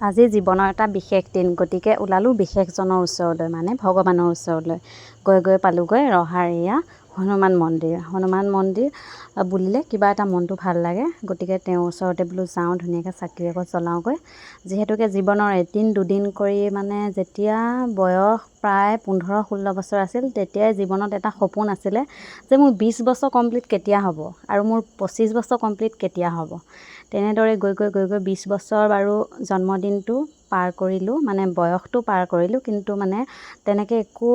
আজি জীৱনৰ এটা বিশেষ দিন, গতিকে ওলালোঁ বিশেষজনৰ ওচৰলৈ, মানে ভগৱানৰ ওচৰলৈ। গৈ পালোঁগৈ ৰহাৰ এয়া হনুমান মন্দিৰ। হনুমান মন্দিৰ বুলিলে কিবা এটা মনটো ভাল লাগে, গতিকে তেওঁৰ ওচৰতে বোলো যাওঁ, ধুনীয়াকৈ চাকি এগছ জ্বলাওঁগৈ। যিহেতুকে জীৱনৰ এদিন দুদিন কৰি মানে যেতিয়া বয়স প্ৰায় 15-16 বছৰ আছিল, তেতিয়াই জীৱনত এটা সপোন আছিলে যে মোৰ 20 বছৰ কমপ্লিট কেতিয়া হ'ব আৰু মোৰ 25 বছৰ কমপ্লিট কেতিয়া হ'ব। তেনেদৰে গৈ 20 বছৰ বাৰু জন্মদিনটো পাৰ কৰিলোঁ, মানে বয়সটো পাৰ কৰিলোঁ, কিন্তু মানে তেনেকৈ একো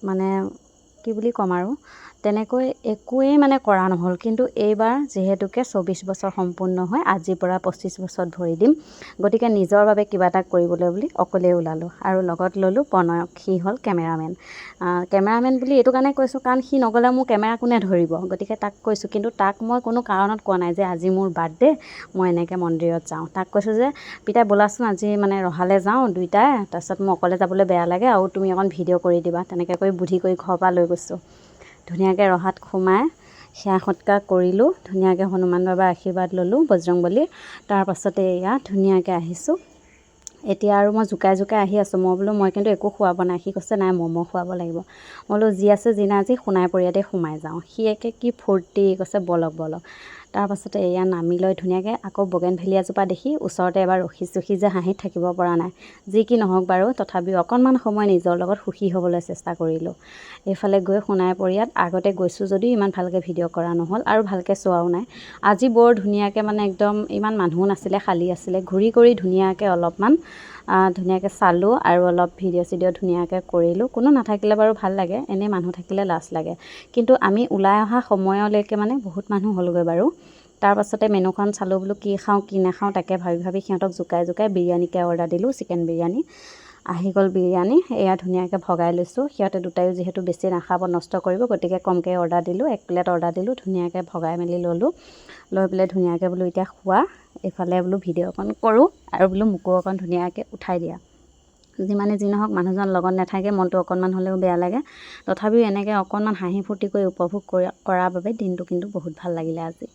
মানে কি বুলি ক'ম আৰু তেনেকৈ একোৱেই মানে কৰা নহ'ল। কিন্তু এইবাৰ যিহেতুকে 24 বছৰ সম্পূৰ্ণ হয়, আজিৰ পৰা 25 বছৰত ভৰি দিম, গতিকে নিজৰ বাবে কিবা এটা কৰিবলৈ বুলি অকলেই ওলালোঁ। আৰু লগত ল'লোঁ প্ৰণয়ক, সি হ'ল কেমেৰামেন। কেমেৰামেন বুলি এইটো কাৰণে কৈছোঁ কাৰণ সি নগ'লে মোৰ কেমেৰা কোনে ধৰিব, গতিকে তাক কৈছোঁ। কিন্তু তাক মই কোনো কাৰণত কোৱা নাই যে আজি মোৰ বাৰ্থডে, মই এনেকৈ মন্দিৰত যাওঁ। তাক কৈছোঁ যে পিতাই ব'লাচোন আজি মানে ৰহালৈ যাওঁ দুইটাই, তাৰপিছত মোৰ অকলে যাবলৈ বেয়া লাগে আৰু তুমি অকণ ভিডিঅ' কৰি দিবা। তেনেকৈ কৰি বুদ্ধি কৰি ঘৰৰ পৰা লৈ গৈছোঁ। ধুনীয়াকৈ ৰহাত সোমাই সেৱা সৎকাৰ কৰিলোঁ, ধুনীয়াকৈ হনুমান বাবাৰ আশীৰ্বাদ ল'লোঁ, বজৰংবলী। তাৰপাছতে এয়া ধুনীয়াকৈ আহিছোঁ। এতিয়া আৰু মই জোকাই আহি আছোঁ। মই বোলো মই কিন্তু একো খোৱাব নাই। সি কৈছে নাই ম'ম' খুৱাব লাগিব। মই বোলো যি আছে যি নাই আজি সোণাইপৰীয়াতে সোমাই যাওঁ। সি একে কি ফূৰ্তি কৈছে বলক। তাৰপাছতে এয়া নামি লৈ ধুনীয়াকৈ আকৌ বগেনভেলিয়াজোপা দেখি ওচৰতে এবাৰ ৰখিছোঁ। সি যে হাঁহিত থাকিব পৰা নাই। যি কি নহওক বাৰু, তথাপিও অকণমান সময় নিজৰ লগত সুখী হ'বলৈ চেষ্টা কৰিলোঁ। এইফালে গৈ সোণাইপৰীয়াত আগতে গৈছোঁ যদিও ইমান ভালকৈ ভিডিঅ' কৰা নহ'ল আৰু ভালকৈ চোৱাও নাই। আজি বৰ ধুনীয়াকৈ মানে একদম ইমান মানুহো নাছিলে, খালী আছিলে। ঘূৰি কৰি ধুনীয়াকৈ অলপমান ধুনীয়াকৈ চালোঁ আৰু অলপ ভিডিঅ' ধুনীয়াকৈ কৰিলোঁ। কোনো নাথাকিলে বাৰু ভাল লাগে, এনেই মানুহ থাকিলে লাজ লাগে। কিন্তু আমি ওলাই অহা সময়লৈকে মানে বহুত মানুহ হ'লগৈ বাৰু। তাৰপাছতে মেনুখন চালোঁ, বোলো কি খাওঁ কি নাখাওঁ তাকে ভাবি সিহঁতক জোকাই বিৰিয়ানীকে অৰ্ডাৰ দিলোঁ, চিকেন বিৰিয়ানী। আহি গ'ল বিৰিয়ানী, এয়া ধুনীয়াকৈ ভগাই লৈছোঁ। সিহঁতে দুটায়ো যিহেতু বেছি নাখাব, নষ্ট কৰিব, গতিকে কমকৈ অৰ্ডাৰ দিলোঁ, 1 প্লেট অৰ্ডাৰ দিলোঁ। ধুনীয়াকৈ ভগাই মেলি ল'লোঁ। লৈ পেলাই ধুনীয়াকৈ বোলো এতিয়া খোৱা, এইফালে বোলো ভিডিঅ' অকণ কৰোঁ আৰু বোলো মোকো অকণ ধুনীয়াকৈ উঠাই দিয়া। যিমানে যি নহওক মানুহজন লগত নাথাকে মনটো অকণমান হ'লেও বেয়া লাগে। তথাপিও এনেকৈ অকণমান হাঁহি ফূৰ্তি কৰি উপভোগ কৰাৰ বাবে দিনটো কিন্তু বহুত ভাল লাগিলে আজি।